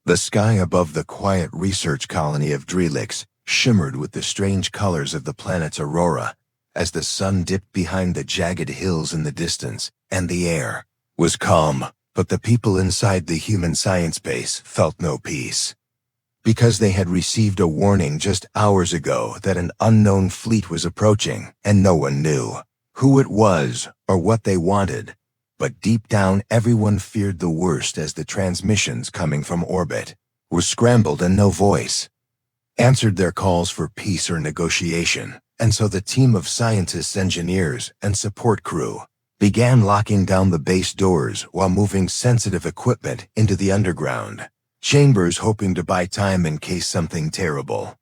The sky above the quiet research colony of Drelix shimmered with the strange colors of the planet's aurora as the sun dipped behind the jagged hills in the distance, and the air was calm, but the people inside the human science base felt no peace. Because they had received a warning just hours ago that an unknown fleet was approaching, and no one knew who it was or what they wanted. But deep down, everyone feared the worst as the transmissions coming from orbit were scrambled and no voice answered their calls for peace or negotiation. And so the team of scientists, engineers, and support crew began locking down the base doors while moving sensitive equipment into the underground chambers, hoping to buy time in case something terrible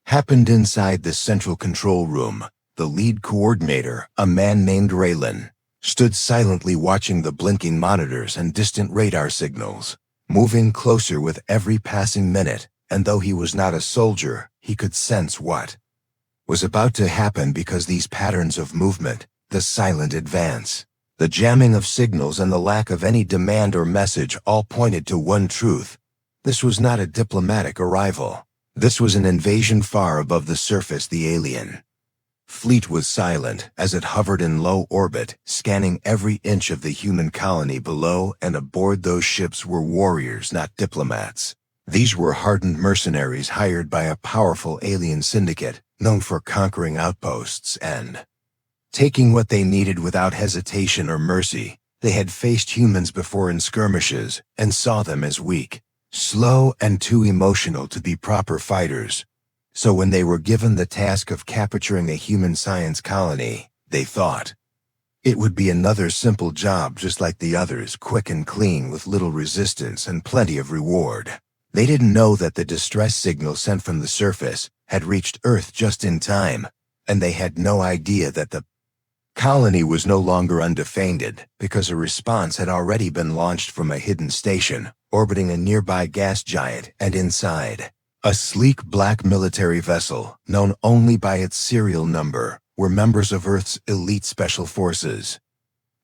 happened inside the central control room. The lead coordinator, a man named Raylan, stood silently watching the blinking monitors and distant radar signals, moving closer with every passing minute, and though he was not a soldier, he could sense what was about to happen because these patterns of movement, the silent advance, the jamming of signals, and the lack of any demand or message all pointed to one truth. This was not a diplomatic arrival. This was an invasion far above the surface. The alien fleet was silent as it hovered in low orbit, scanning every inch of the human colony below, and aboard those ships were warriors, not diplomats. These were hardened mercenaries hired by a powerful alien syndicate known for conquering outposts and taking what they needed without hesitation or mercy. They had faced humans before in skirmishes and saw them as weak, slow, and too emotional to be proper fighters. So when they were given the task of capturing a human science colony, they thought it would be another simple job just like the others, quick and clean with little resistance and plenty of reward. They didn't know that the distress signal sent from the surface had reached Earth just in time, and they had no idea that the colony was no longer undefended because a response had already been launched from a hidden station orbiting a nearby gas giant, and inside a sleek black military vessel, known only by its serial number, were members of Earth's elite special forces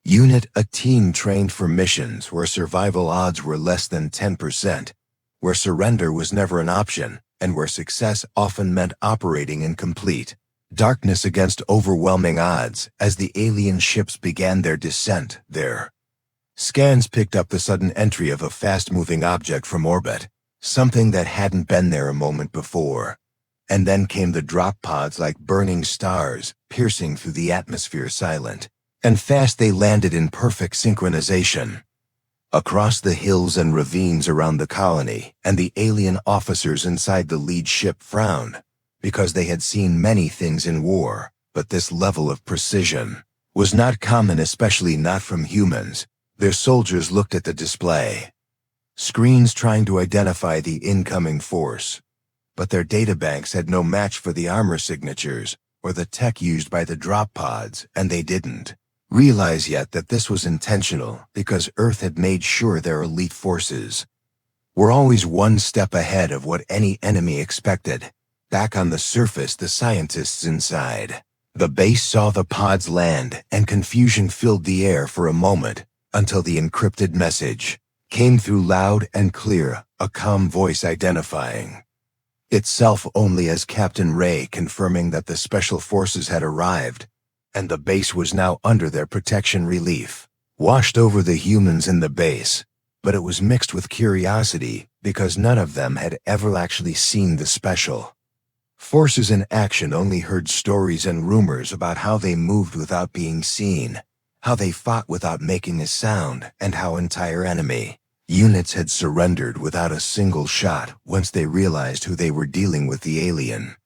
unit, a team trained for missions where survival odds were less than 10%, where surrender was never an option, and where success often meant operating in complete darkness against overwhelming odds. As the alien ships began their descent, their scans picked up the sudden entry of a fast-moving object from orbit, something that hadn't been there a moment before. And then came the drop pods like burning stars, piercing through the atmosphere, silent and fast. They landed in perfect synchronization across the hills and ravines around the colony, and the alien officers inside the lead ship frowned because they had seen many things in war, but this level of precision was not common, especially not from humans. Their soldiers looked at the display screens trying to identify the incoming force, but their databanks had no match for the armor signatures or the tech used by the drop pods, and they didn't realize yet that this was intentional because Earth had made sure their elite forces were always one step ahead of what any enemy expected. Back on the surface, the scientists inside the base saw the pods land, and confusion filled the air for a moment until the encrypted message came through loud and clear, a calm voice identifying itself only as Captain Ray, confirming that the special forces had arrived and the base was now under their protection. Relief washed over the humans in the base, but it was mixed with curiosity because none of them had ever actually seen the special forces in action, only heard stories and rumors about how they moved without being seen, how they fought without making a sound, and how entire enemy units had surrendered without a single shot once they realized who they were dealing with. The alien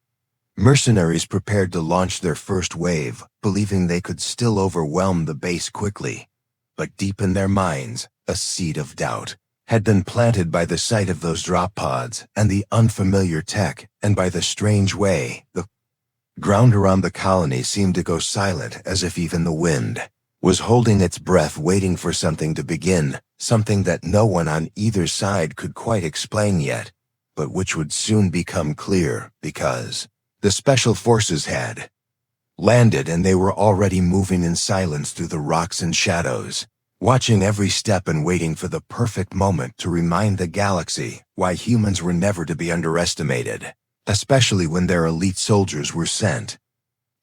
mercenaries prepared to launch their first wave, believing they could still overwhelm the base quickly. But deep in their minds, a seed of doubt had been planted by the sight of those drop pods and the unfamiliar tech, and by the strange way the ground around the colony seemed to go silent, as if even the wind was holding its breath, waiting for something to begin, something that no one on either side could quite explain yet, but which would soon become clear because the special forces had landed and they were already moving in silence through the rocks and shadows. watching every step and waiting for the perfect moment to remind the galaxy why humans were never to be underestimated, especially when their elite soldiers were sent.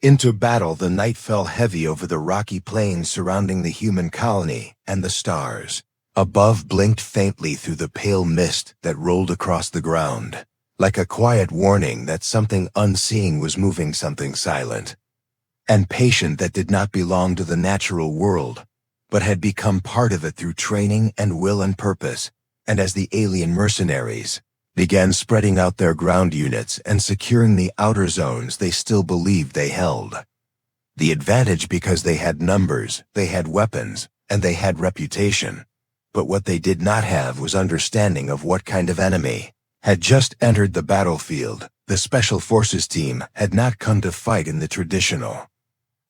Into battle, the night fell heavy over the rocky plains surrounding the human colony, and the stars above blinked faintly through the pale mist that rolled across the ground, like a quiet warning that something unseen was moving, something silent and patient that did not belong to the natural world, but had become part of it through training and will and purpose. And as the alien mercenaries began spreading out their ground units and securing the outer zones they still believed they held. The advantage because they had numbers, they had weapons, and they had reputation. But what they did not have was understanding of what kind of enemy had just entered the battlefield. The Special Forces team had not come to fight in the traditional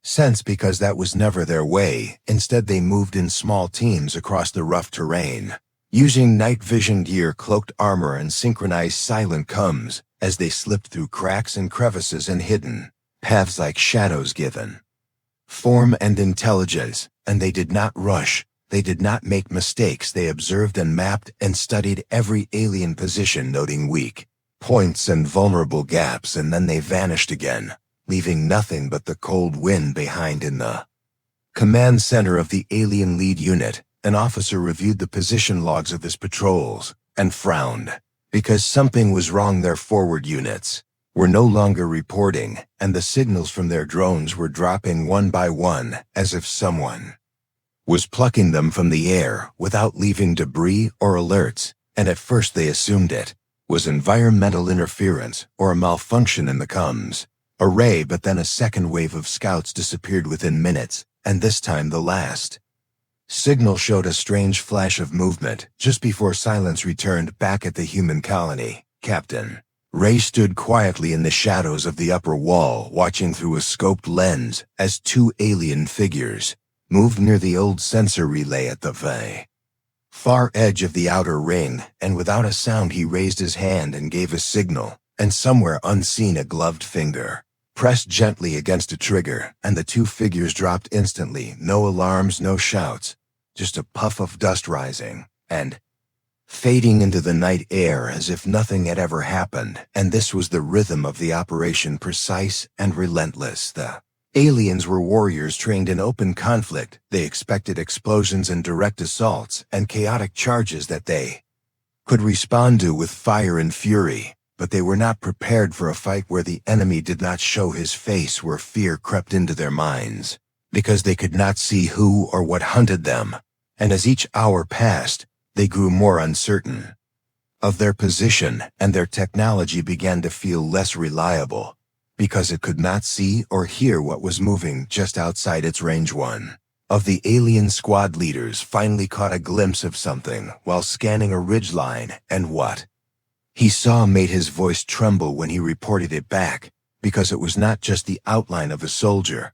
sense because that was never their way. Instead, they moved in small teams across the rough terrain, using night vision gear, cloaked armor, and synchronized silent comms as they slipped through cracks and crevices and hidden paths like shadows given form and intelligence. And they did not rush. They did not make mistakes. They observed and mapped and studied every alien position, noting weak points and vulnerable gaps, and then they vanished again, leaving nothing but the cold wind behind. In the command center of the alien lead unit, an officer reviewed the position logs of his patrols and frowned because something was wrong. Their forward units were no longer reporting, and the signals from their drones were dropping one by one, as if someone was plucking them from the air without leaving debris or alerts. And at first they assumed it was environmental interference or a malfunction in the comms array, but then a second wave of scouts disappeared within minutes, and this time the last signal showed a strange flash of movement just before silence returned back at the human colony. Captain Ray stood quietly in the shadows of the upper wall, watching through a scoped lens as two alien figures moved near the old sensor relay at the far edge of the outer ring, and without a sound he raised his hand and gave a signal, and somewhere unseen a gloved finger pressed gently against a trigger, and the two figures dropped instantly. No alarms, no shouts, just a puff of dust rising and fading into the night air as if nothing had ever happened. And this was the rhythm of the operation, precise and relentless. The aliens were warriors trained in open conflict. They expected explosions and direct assaults and chaotic charges that they could respond to with fire and fury. But they were not prepared for a fight where the enemy did not show his face, where fear crept into their minds, because they could not see who or what hunted them. And as each hour passed, they grew more uncertain of their position, and their technology began to feel less reliable, because it could not see or hear what was moving just outside its range. One of the alien squad leaders finally caught a glimpse of something while scanning a ridgeline, and what he saw made his voice tremble when he reported it back, because it was not just the outline of a soldier,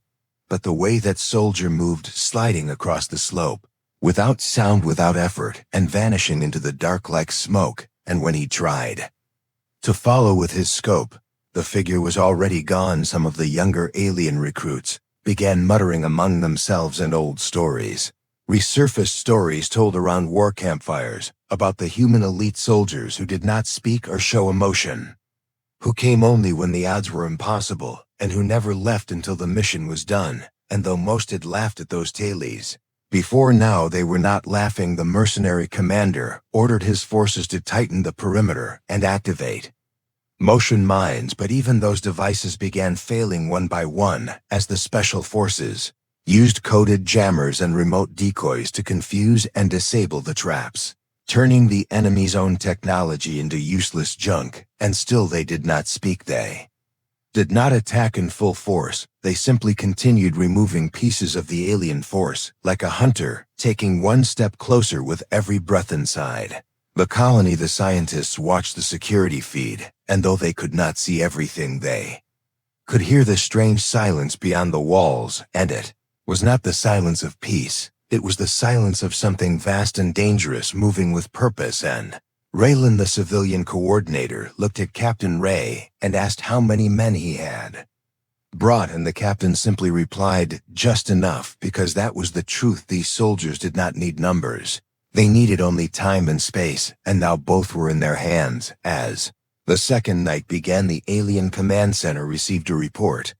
but the way that soldier moved, sliding across the slope, without sound, without effort, and vanishing into the dark like smoke. And when he tried to follow with his scope, the figure was already gone. Some of the younger alien recruits began muttering among themselves, and old stories resurfaced, stories told around war campfires about the human elite soldiers who did not speak or show emotion, who came only when the odds were impossible, and who never left until the mission was done. And though most had laughed at those tales before now, they were not laughing. The mercenary commander ordered his forces to tighten the perimeter and activate motion mines, but even those devices began failing one by one as the special forces used coded jammers and remote decoys to confuse and disable the traps, turning the enemy's own technology into useless junk. And still they did not speak. They did not attack in full force. They simply continued removing pieces of the alien force, like a hunter taking one step closer with every breath inside the colony. The scientists watched the security feed, and though they could not see everything, they could hear the strange silence beyond the walls. And it was not the silence of peace. It was the silence of something vast and dangerous, moving with purpose. And Raylan, the civilian coordinator, looked at Captain Ray and asked how many men he had. brought, and the captain simply replied, "Just enough," because that was the truth. These soldiers did not need numbers. They needed only time and space, and now both were in their hands. As the second night began, the alien command center received a report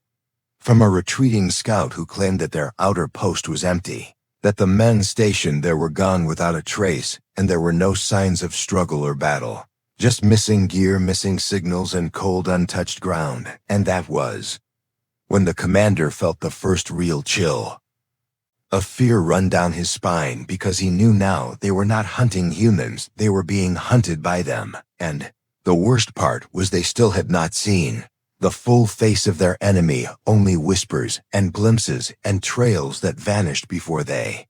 from a retreating scout who claimed that their outer post was empty, that the men stationed there were gone without a trace, and there were no signs of struggle or battle. Just missing gear, missing signals, and cold, untouched ground. And that was when the commander felt the first real chill. A fear run down his spine, because he knew now they were not hunting humans, they were being hunted by them. And the worst part was they still had not seen the full face of their enemy, only whispers and glimpses and trails that vanished before they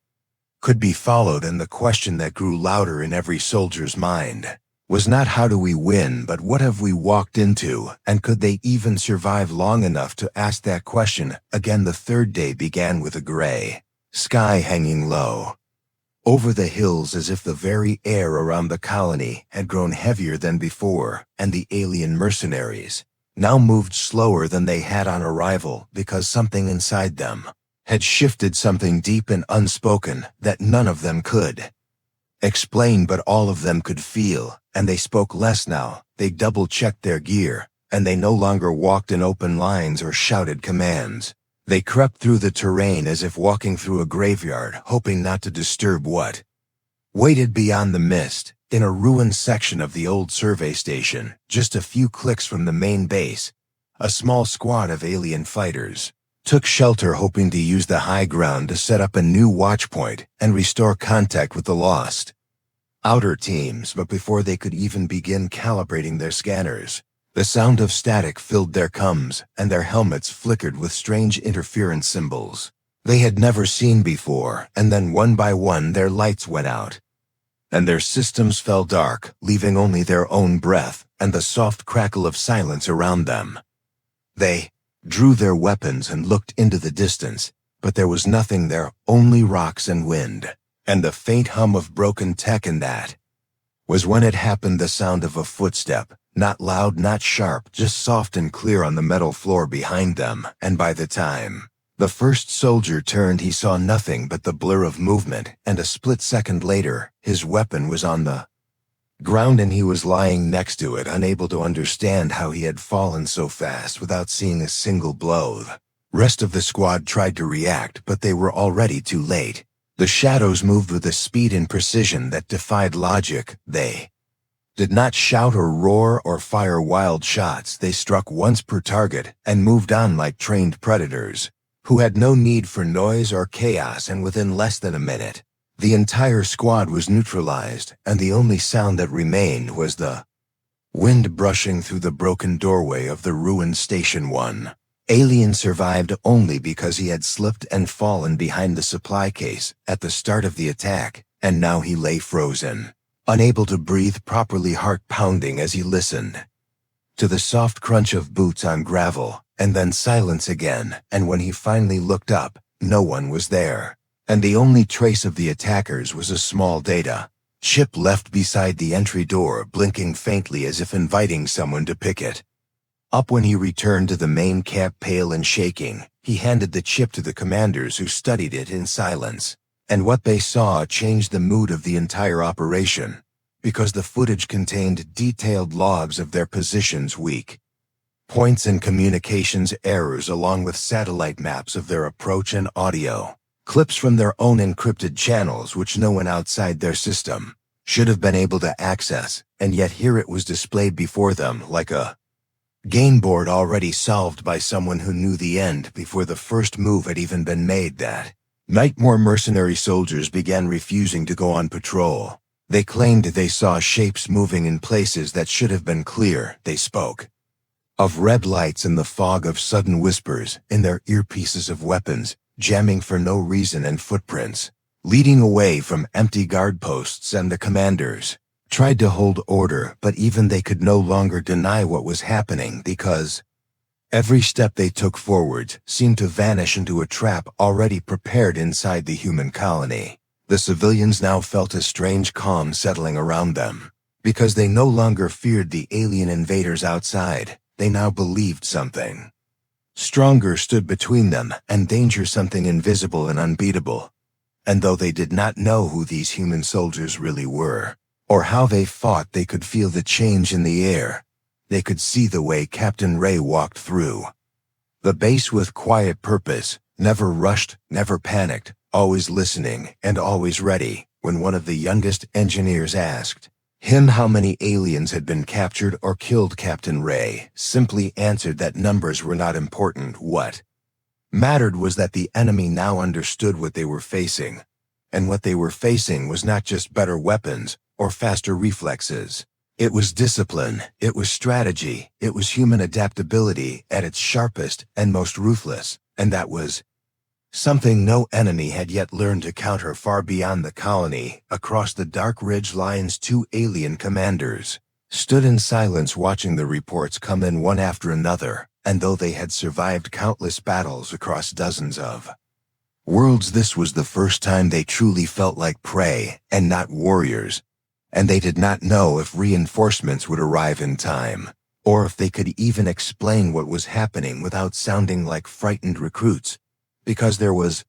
could be followed. And the question that grew louder in every soldier's mind was not how do we win, but what have we walked into, and could they even survive long enough to ask that question again? The third day began with a gray sky hanging low over the hills, as if the very air around the colony had grown heavier than before, and the alien mercenaries now moved slower than they had on arrival, because something inside them had shifted, something deep and unspoken that none of them could explain, but all of them could feel. And they spoke less now, they double-checked their gear, and they no longer walked in open lines or shouted commands. They crept through the terrain as if walking through a graveyard, hoping not to disturb what waited beyond the mist. In a ruined section of the old survey station, just a few clicks from the main base, a small squad of alien fighters took shelter, hoping to use the high ground to set up a new watchpoint and restore contact with the lost outer teams. But before they could even begin calibrating their scanners, the sound of static filled their comms, and their helmets flickered with strange interference symbols they had never seen before. And then one by one their lights went out, and their systems fell dark, leaving only their own breath and the soft crackle of silence around them. They drew their weapons and looked into the distance, but there was nothing there, only rocks and wind, and the faint hum of broken tech. And that was when it happened, the sound of a footstep, not loud, not sharp, just soft and clear on the metal floor behind them. And by the time the first soldier turned, he saw nothing but the blur of movement, and a split second later, his weapon was on the ground and he was lying next to it, unable to understand how he had fallen so fast without seeing a single blow. The rest of the squad tried to react, but they were already too late. The shadows moved with a speed and precision that defied logic. They did not shout or roar or fire wild shots. They struck once per target and moved on like trained predators who had no need for noise or chaos. And within less than a minute, the entire squad was neutralized, and the only sound that remained was the wind brushing through the broken doorway of the ruined Station 1. Alien survived only because he had slipped and fallen behind the supply case at the start of the attack, and now he lay frozen, unable to breathe properly, heart pounding as he listened to the soft crunch of boots on gravel, and then silence again. And when he finally looked up, no one was there, and the only trace of the attackers was a small data chip left beside the entry door, blinking faintly as if inviting someone to pick it up. When he returned to the main camp, pale and shaking, he handed the chip to the commanders, who studied it in silence. And what they saw changed the mood of the entire operation, because the footage contained detailed logs of their positions, weak points and communications errors, along with satellite maps of their approach and audio clips from their own encrypted channels, which no one outside their system should have been able to access. And yet here it was displayed before them like a game board already solved by someone who knew the end before the first move had even been made. That night, more mercenary soldiers began refusing to go on patrol. They claimed they saw shapes moving in places that should have been clear. They spoke of red lights in the fog, of sudden whispers in their earpieces, of weapons jamming for no reason, and footprints leading away from empty guard posts. And the commanders tried to hold order, but even they could no longer deny what was happening, because every step they took forward seemed to vanish into a trap already prepared inside the human colony. The civilians now felt a strange calm settling around them, because they no longer feared the alien invaders outside. They now believed something Stronger stood between them, and danger something invisible and unbeatable. And though they did not know who these human soldiers really were, or how they fought, they could feel the change in the air. They could see the way Captain Ray walked through the base with quiet purpose, never rushed, never panicked, always listening and always ready. When one of the youngest engineers asked him how many aliens had been captured or killed, Captain Ray simply answered that numbers were not important. What mattered was that the enemy now understood what they were facing. And what they were facing was not just better weapons or faster reflexes. It was discipline, it was strategy, it was human adaptability at its sharpest and most ruthless, and that was something no enemy had yet learned to counter. Far beyond the colony, across the dark ridge lines, two alien commanders stood in silence, watching the reports come in one after another, and though they had survived countless battles across dozens of worlds, this was the first time they truly felt like prey and not warriors. And they did not know if reinforcements would arrive in time, or if they could even explain what was happening without sounding like frightened recruits, because there was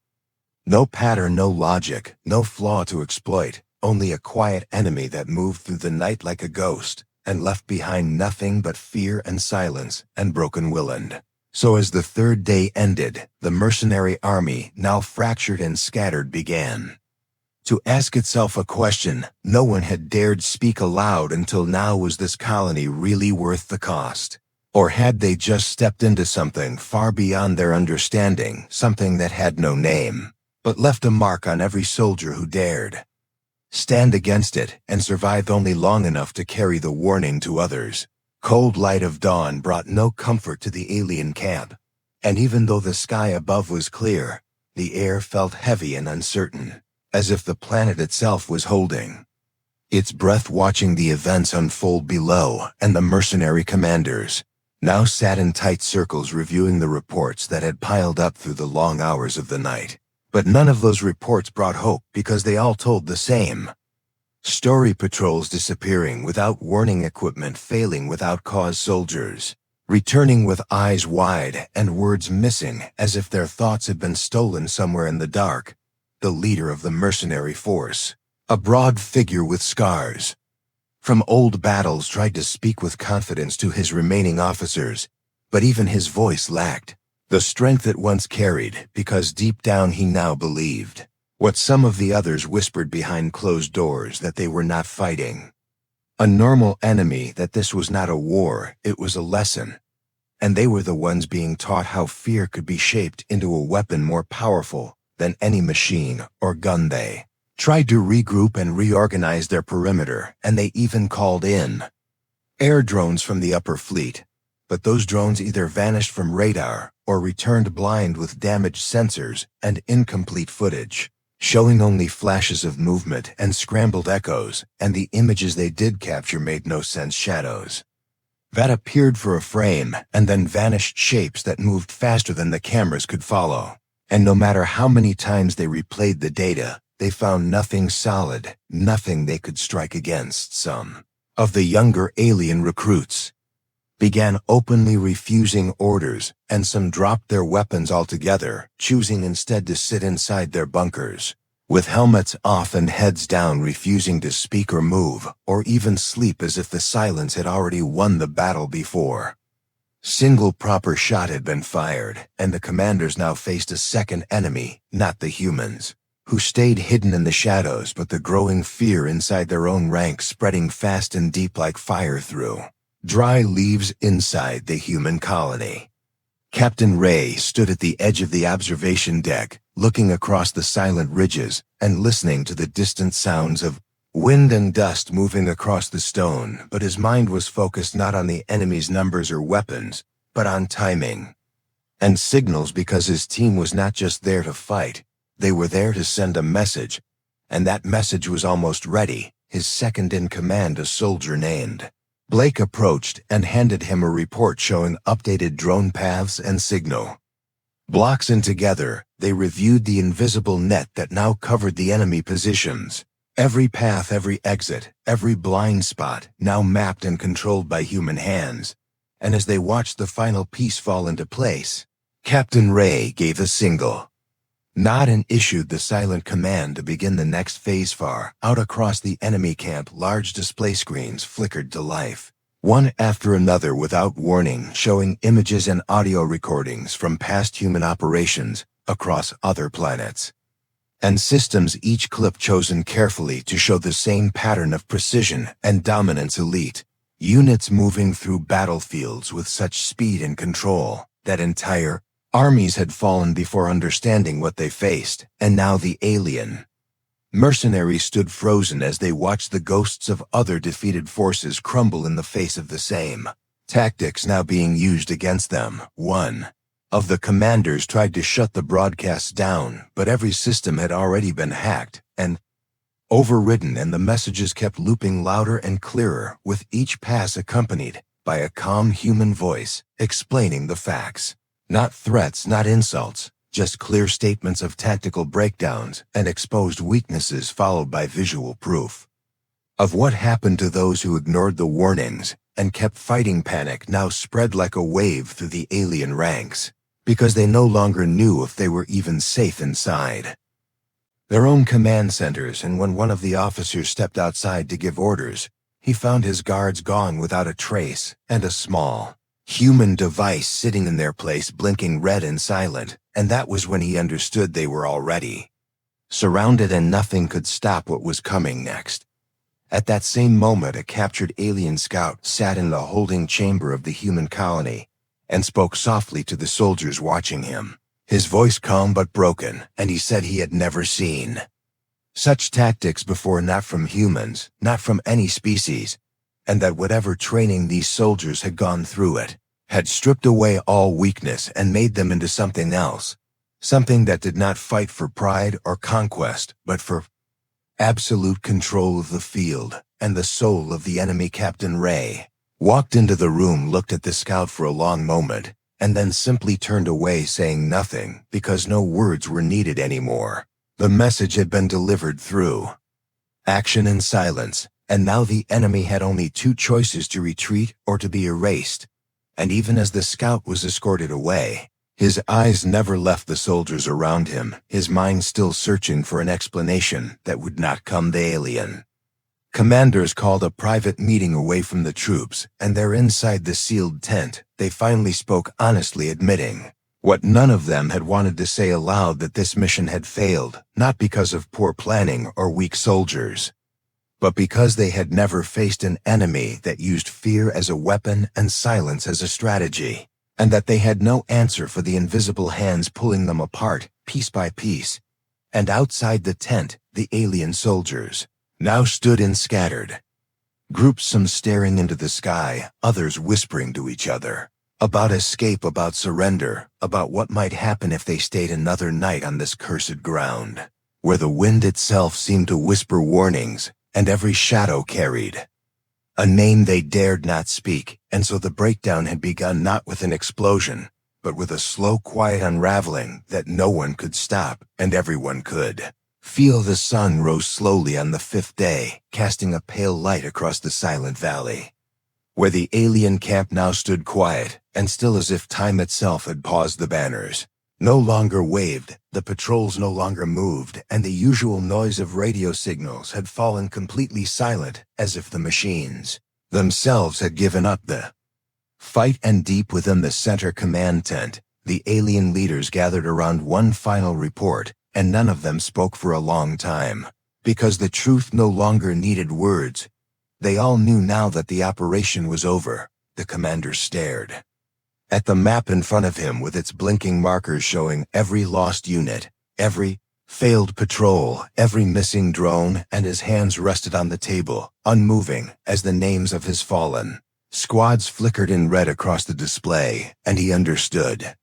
no pattern, no logic, no flaw to exploit, only a quiet enemy that moved through the night like a ghost and left behind nothing but fear and silence and broken willand. So as the third day ended, the mercenary army, now fractured and scattered, began to ask itself a question no one had dared speak aloud until now. Was this colony really worth the cost? Or had they just stepped into something far beyond their understanding, something that had no name, but left a mark on every soldier who dared stand against it and survived only long enough to carry the warning to others? Cold light of dawn brought no comfort to the alien camp, and even though the sky above was clear, the air felt heavy and uncertain, as if the planet itself was holding its breath, watching the events unfold below. And the mercenary commanders now sat in tight circles, reviewing the reports that had piled up through the long hours of the night. But none of those reports brought hope, because they all told the same story: patrols disappearing without warning, equipment failing without cause, soldiers returning with eyes wide and words missing, as if their thoughts had been stolen somewhere in the dark. The leader of the mercenary force, a broad figure with scars from old battles, tried to speak with confidence to his remaining officers, but even his voice lacked the strength it once carried, because deep down he now believed what some of the others whispered behind closed doors, that they were not fighting a normal enemy, that this was not a war, it was a lesson. And they were the ones being taught how fear could be shaped into a weapon more powerful than any machine or gun. They tried to regroup and reorganize their perimeter, and they even called in air drones from the upper fleet. But those drones either vanished from radar or returned blind with damaged sensors and incomplete footage, showing only flashes of movement and scrambled echoes, and the images they did capture made no sense: shadows that appeared for a frame and then vanished, shapes that moved faster than the cameras could follow. And no matter how many times they replayed the data, they found nothing solid, nothing they could strike against. Some of the younger alien recruits began openly refusing orders, and some dropped their weapons altogether, choosing instead to sit inside their bunkers, with helmets off and heads down, refusing to speak or move, or even sleep, as if the silence had already won the battle before single proper shot had been fired. And the commanders now faced a second enemy, not the humans, who stayed hidden in the shadows, but the growing fear inside their own ranks, spreading fast and deep like fire through dry leaves inside the human colony. Captain Ray stood at the edge of the observation deck, looking across the silent ridges and listening to the distant sounds of wind and dust moving across the stone, but his mind was focused not on the enemy's numbers or weapons, but on timing and signals, because his team was not just there to fight, they were there to send a message, and that message was almost ready. His second-in-command, a soldier named Blake, approached and handed him a report showing updated drone paths and signal blocks, and together they reviewed the invisible net that now covered the enemy positions. Every path, every exit, every blind spot now mapped and controlled by human hands. And as they watched the final piece fall into place, Captain Ray gave a single nod and issued the silent command to begin the next phase. Far out across the enemy camp, large display screens flickered to life, one after another without warning, showing images and audio recordings from past human operations across other planets and systems, each clip chosen carefully to show the same pattern of precision and dominance. Elite units moving through battlefields with such speed and control that entire armies had fallen before understanding what they faced, and now the alien mercenaries stood frozen as they watched the ghosts of other defeated forces crumble in the face of the same tactics now being used against them. One of the commanders tried to shut the broadcasts down, but every system had already been hacked and overridden, and the messages kept looping louder and clearer, with each pass accompanied by a calm human voice explaining the facts. Not threats, not insults, just clear statements of tactical breakdowns and exposed weaknesses, followed by visual proof of what happened to those who ignored the warnings and kept fighting. Panic now spread like a wave through the alien ranks, because they no longer knew if they were even safe inside their own command centers. And when one of the officers stepped outside to give orders, he found his guards gone without a trace, and a small human device sitting in their place, blinking red and silent. And that was when he understood they were already surrounded and nothing could stop what was coming next. At that same moment, a captured alien scout sat in the holding chamber of the human colony and spoke softly to the soldiers watching him, his voice calm but broken, and he said he had never seen such tactics before, not from humans, not from any species, and that whatever training these soldiers had gone through it had stripped away all weakness and made them into something else, something that did not fight for pride or conquest, but for absolute control of the field and the soul of the enemy. Captain Ray walked into the room, looked at the scout for a long moment, and then simply turned away, saying nothing, because no words were needed anymore. The message had been delivered through action and silence, and now the enemy had only two choices: to retreat or to be erased. And even as the scout was escorted away, his eyes never left the soldiers around him, his mind still searching for an explanation that would not come. The alien commanders called a private meeting away from the troops, and there inside the sealed tent, they finally spoke honestly, admitting what none of them had wanted to say aloud, that this mission had failed, not because of poor planning or weak soldiers, but because they had never faced an enemy that used fear as a weapon and silence as a strategy, and that they had no answer for the invisible hands pulling them apart, piece by piece. And outside the tent, the alien soldiers now stood in scattered groups, some staring into the sky, others whispering to each other about escape, about surrender, about what might happen if they stayed another night on this cursed ground, where the wind itself seemed to whisper warnings, and every shadow carried a name they dared not speak. And so the breakdown had begun, not with an explosion, but with a slow, quiet unraveling that no one could stop, and everyone could feel. The sun rose slowly on the fifth day, casting a pale light across the silent valley, where the alien camp now stood quiet and still, as if time itself had paused. The banners no longer waved, the patrols no longer moved, and the usual noise of radio signals had fallen completely silent, as if the machines themselves had given up the fight. And deep within the center command tent, the alien leaders gathered around one final report, and none of them spoke for a long time, because the truth no longer needed words. They all knew now that the operation was over. The commander stared at the map in front of him, with its blinking markers showing every lost unit, every failed patrol, every missing drone, and his hands rested on the table, unmoving, as the names of his fallen squads flickered in red across the display. And he understood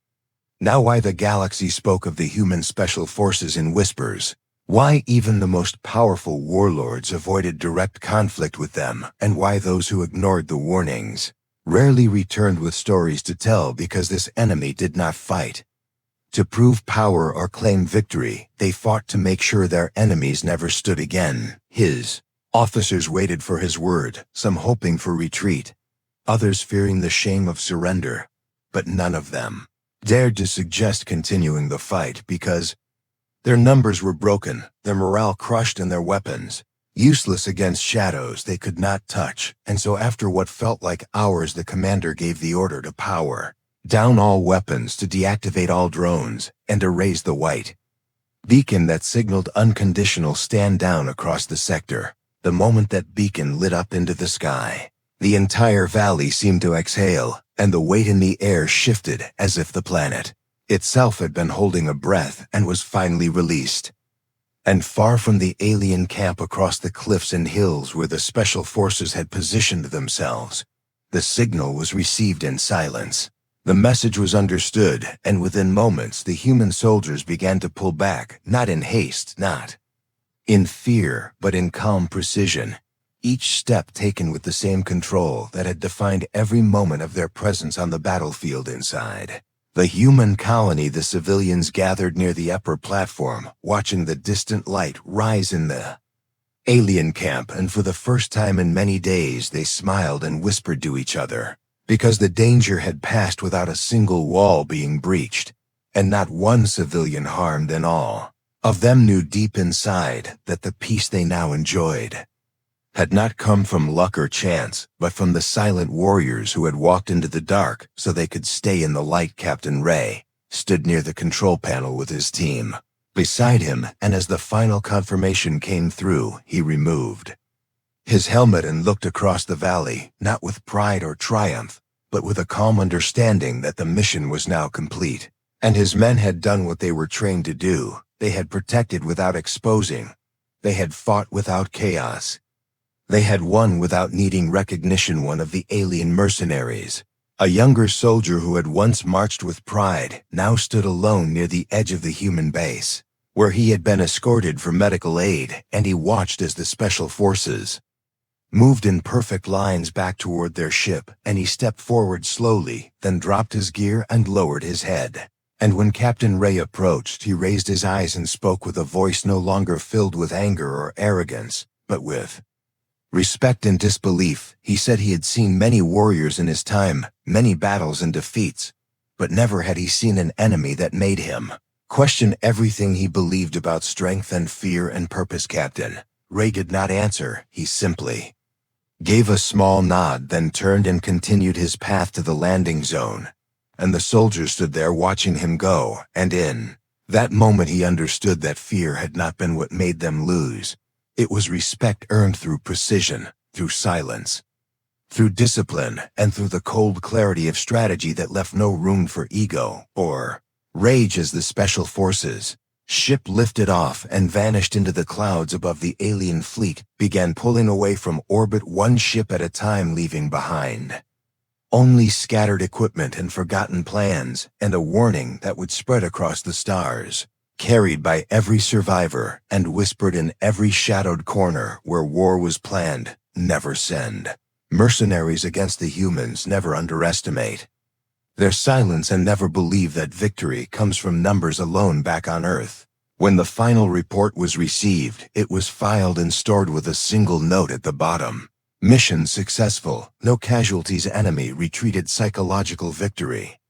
now why the galaxy spoke of the human special forces in whispers, why even the most powerful warlords avoided direct conflict with them, and why those who ignored the warnings rarely returned with stories to tell, because this enemy did not fight to prove power or claim victory. They fought to make sure their enemies never stood again. His officers waited for his word, some hoping for retreat, others fearing the shame of surrender, but none of them dared to suggest continuing the fight because their numbers were broken, their morale crushed, and their weapons useless against shadows they could not touch. And so after what felt like hours, the commander gave the order to power down all weapons, to deactivate all drones, and to raise the white beacon that signaled unconditional stand down across the sector. The moment that beacon lit up into the sky, the entire valley seemed to exhale, and the weight in the air shifted as if the planet itself had been holding a breath and was finally released. And far from the alien camp, across the cliffs and hills where the special forces had positioned themselves, the signal was received in silence. The message was understood, and within moments the human soldiers began to pull back, not in haste, not in fear, but in calm precision, each step taken with the same control that had defined every moment of their presence on the battlefield. Inside the human colony, the civilians gathered near the upper platform, watching the distant light rise in the alien camp, and for the first time in many days they smiled and whispered to each other, because the danger had passed without a single wall being breached, and not one civilian harmed. And all of them knew deep inside that the peace they now enjoyed had not come from luck or chance, but from the silent warriors who had walked into the dark so they could stay in the light. Captain Ray stood near the control panel with his team beside him, and as the final confirmation came through, he removed his helmet and looked across the valley, not with pride or triumph, but with a calm understanding that the mission was now complete, and his men had done what they were trained to do. They had protected without exposing. They had fought without chaos. They had won without needing recognition. One of the alien mercenaries, a younger soldier who had once marched with pride, now stood alone near the edge of the human base, where he had been escorted for medical aid, and he watched as the special forces moved in perfect lines back toward their ship. And he stepped forward slowly, then dropped his gear and lowered his head. And when Captain Ray approached, he raised his eyes and spoke with a voice no longer filled with anger or arrogance, but with respect and disbelief. He said he had seen many warriors in his time, many battles and defeats, but never had he seen an enemy that made him question everything he believed about strength and fear and purpose. Captain Ray did not answer. He simply gave a small nod, then turned and continued his path to the landing zone. And the soldiers stood there watching him go, and in that moment he understood that fear had not been what made them lose. It was respect earned through precision, through silence, through discipline, and through the cold clarity of strategy that left no room for ego or rage. As the special forces ship lifted off and vanished into the clouds above, the alien fleet began pulling away from orbit, one ship at a time, leaving behind only scattered equipment and forgotten plans, and a warning that would spread across the stars, carried by every survivor and whispered in every shadowed corner where war was planned: never send mercenaries against the humans, never underestimate their silence, and never believe that victory comes from numbers alone. Back on Earth, when the final report was received, it was filed and stored with a single note at the bottom: mission successful, no casualties, enemy retreated, psychological victory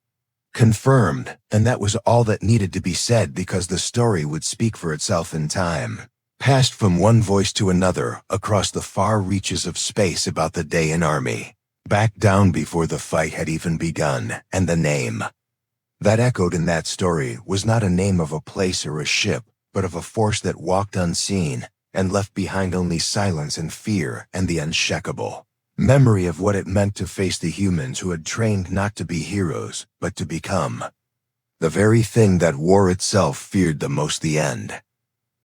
confirmed. And that was all that needed to be said, because the story would speak for itself in time, passed from one voice to another across the far reaches of space, about the day an army back down before the fight had even begun. And the name that echoed in that story was not a name of a place or a ship, but of a force that walked unseen and left behind only silence and fear and the unshakable memory of what it meant to face the humans who had trained not to be heroes, but to become the very thing that war itself feared the most: the end.